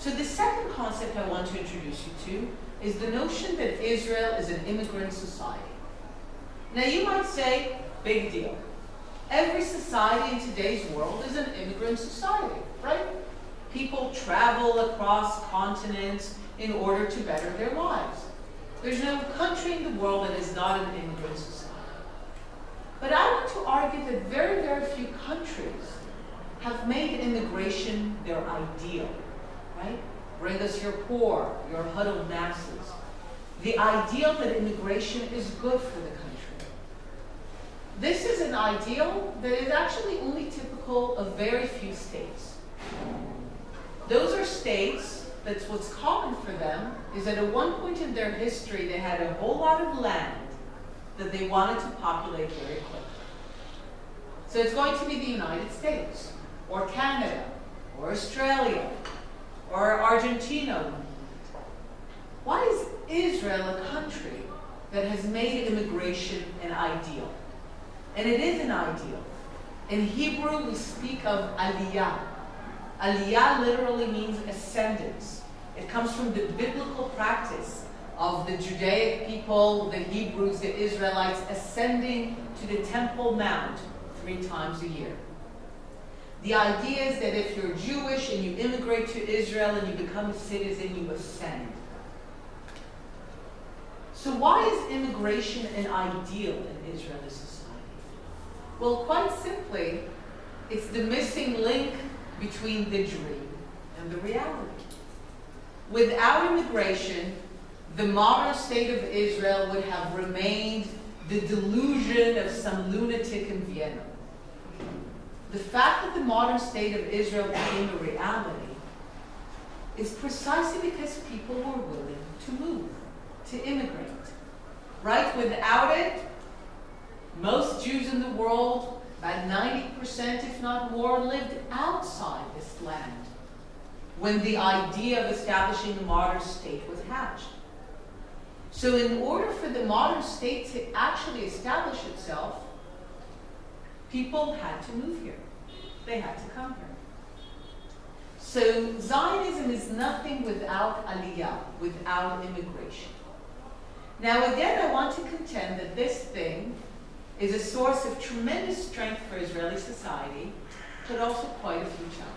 So the second concept I want to introduce you to is the notion that Israel is an immigrant society. Now you might say, big deal. Every society in today's world is an immigrant society, right? People travel across continents in order to better their lives. There's no country in the world that is not an immigrant society. But I want to argue that very, very few countries have made immigration their ideal, right? Bring us your poor, your huddled masses. The ideal that immigration is good for the country. This is an ideal that is actually only typical of very few states. Those are states that's what's common for them is that at one point in their history they had a whole lot of land that they wanted to populate very quickly. So it's going to be the United States, or Canada, or Australia, or Argentina. Why is Israel a country that has made immigration an ideal? And it is an ideal. In Hebrew, we speak of aliyah. Aliyah literally means ascendance. It comes from the biblical practice of the Judaic people, the Hebrews, the Israelites, ascending to the Temple Mount 3 times a year. The idea is that if you're Jewish and you immigrate to Israel and you become a citizen, you ascend. So why is immigration an ideal in Israeli society? Well, quite simply, it's the missing link between the dream and the reality. Without immigration, the modern state of Israel would have remained the delusion of some lunatic in Vienna. The fact that the modern state of Israel became a reality is precisely because people were willing to move, to immigrate. Right? Without it, most Jews in the world, about 90%, if not more, lived outside this land when the idea of establishing the modern state was hatched. So in order for the modern state to actually establish itself, people had to move here. They had to come here. So Zionism is nothing without aliyah, without immigration. Now again, I want to contend that this thing is a source of tremendous strength for Israeli society, but also quite a few challenges.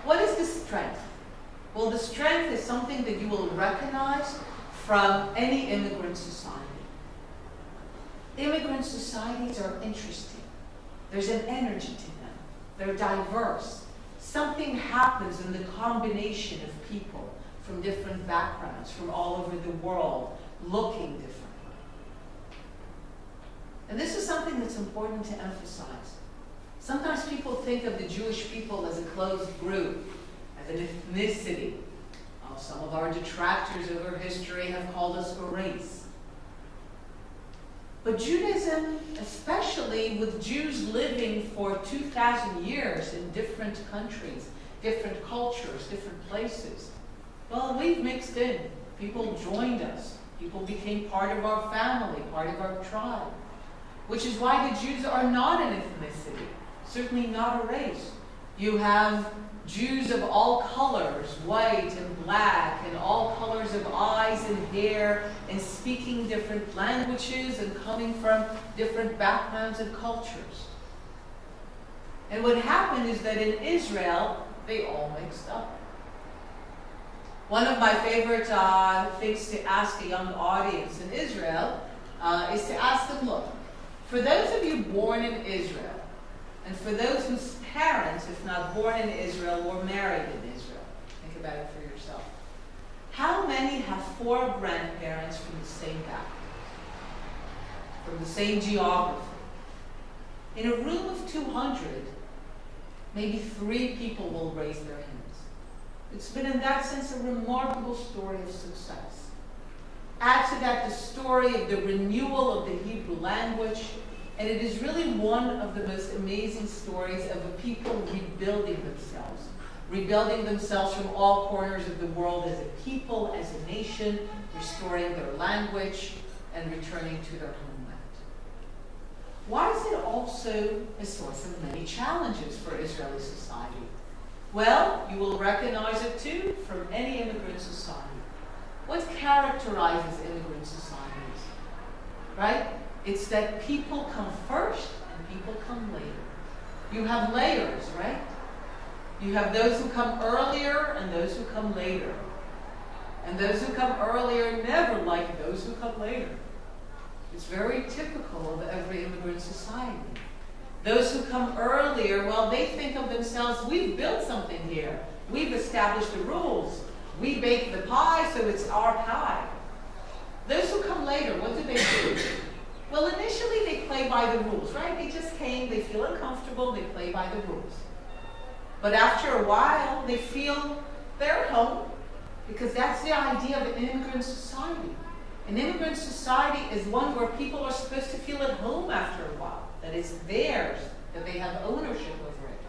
What is the strength? Well, the strength is something that you will recognize from any immigrant society. Immigrant societies are interesting. There's an energy to them. They're diverse. Something happens in the combination of people from different backgrounds, from all over the world, looking different. And this is something that's important to emphasize. Sometimes people think of the Jewish people as a closed group, as an ethnicity. Some of our detractors over history have called us a race. But Judaism, especially with Jews living for 2,000 years in different countries, different cultures, different places, well, we've mixed in. People joined us. People became part of our family, part of our tribe. Which is why the Jews are not an ethnicity, certainly not a race. You have Jews of all colors, white and black, and all colors of eyes and hair, and speaking different languages and coming from different backgrounds and cultures. And what happened is that in Israel, they all mixed up. One of my favorite things to ask a young audience in Israel is to ask them, look, for those of you born in Israel, and for those whose parents, if not born in Israel, were married in Israel, think about it for yourself. How many have 4 grandparents from the same background, from the same geography? In a room of 200, maybe 3 people will raise their hands. It's been, in that sense, a remarkable story of success. Add to that the story of the renewal of the Hebrew language, and it is really one of the most amazing stories of a people rebuilding themselves from all corners of the world as a people, as a nation, restoring their language, and returning to their homeland. Why is it also a source of many challenges for Israeli society? Well, you will recognize it too from any immigrant society. What characterizes immigrant societies? Right? It's that people come first and people come later. You have layers, right? You have those who come earlier and those who come later. And those who come earlier never like those who come later. It's very typical of every immigrant society. Those who come earlier, well, they think of themselves, we've built something here. We've established the rules. We bake the pie, so it's our pie. Those who come later, what do? Well, initially they play by the rules, right? They just came, they feel uncomfortable, they play by the rules. But after a while, they feel they're at home, because that's the idea of an immigrant society. An immigrant society is one where people are supposed to feel at home after a while, that it's theirs, that they have ownership over it.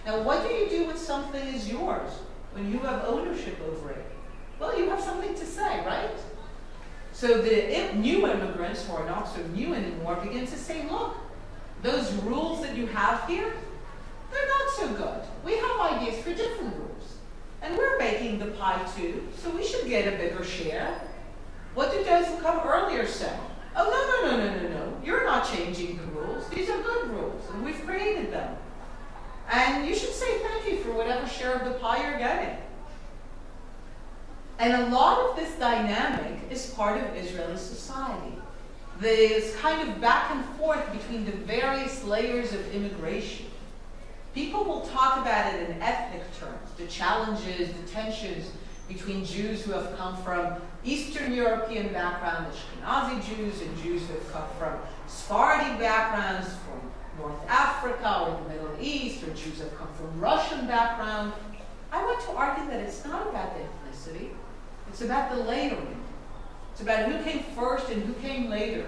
Now, what do you do when something is yours, when you have ownership over it? Well, you have something to say, right? So the new immigrants, who are not so new anymore, begin to say, look, those rules that you have here, they're not so good. We have ideas for different rules. And we're baking the pie too, so we should get a bigger share. What do those who come earlier say? Oh, no. You're not changing the rules. These are good rules, and we've created them. And you should say thank you for whatever share of the pie you're getting. And a lot of this dynamic is part of Israeli society. This kind of back and forth between the various layers of immigration. People will talk about it in ethnic terms, the challenges, the tensions between Jews who have come from Eastern European background, Ashkenazi Jews, and Jews who have come from Sephardi backgrounds, from North Africa or the Middle East, or Jews who have come from Russian background. I want to argue that it's not about the ethnicity. It's about the layering. It's about who came first and who came later.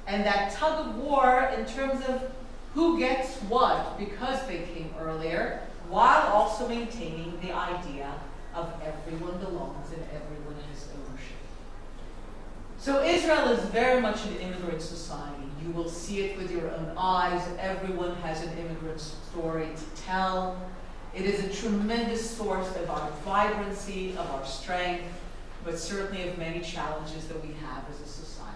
And that tug of war in terms of who gets what because they came earlier, while also maintaining the idea of everyone belongs and everyone has ownership. So Israel is very much an immigrant society. You will see it with your own eyes. Everyone has an immigrant story to tell. It is a tremendous source of our vibrancy, of our strength, but certainly of many challenges that we have as a society.